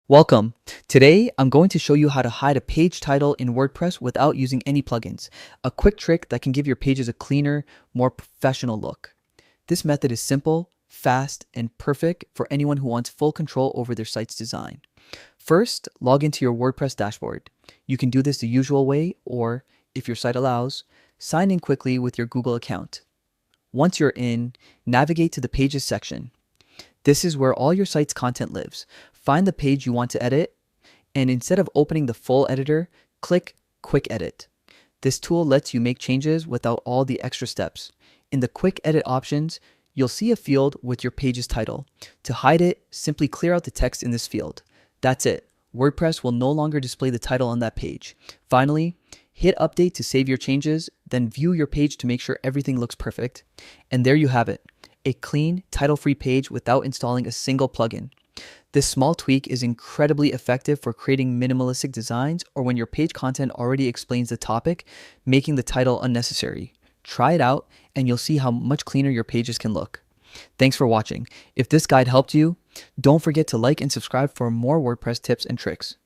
Welcome. Today, I'm going to show you how to hide a page title in WordPress without using any plugins. A quick trick that can give your pages a cleaner, more professional look. This method is simple, fast, and perfect for anyone who wants full control over their site's design. First, log into your WordPress dashboard. You can do this the usual way, or if your site allows, sign in quickly with your Google account. Once you're in, navigate to the Pages section. This is where all your site's content lives. Find the page you want to edit, and instead of opening the full editor, click Quick Edit. This tool lets you make changes without all the extra steps. In the Quick Edit options, you'll see a field with your page's title. To hide it, simply clear out the text in this field. That's it. WordPress will no longer display the title on that page. Finally, hit Update to save your changes, then view your page to make sure everything looks perfect. And there you have it. A clean, title-free page without installing a single plugin. This small tweak is incredibly effective for creating minimalistic designs or when your page content already explains the topic, making the title unnecessary. Try it out and you'll see how much cleaner your pages can look. Thanks for watching. If this guide helped you, don't forget to like and subscribe for more WordPress tips and tricks.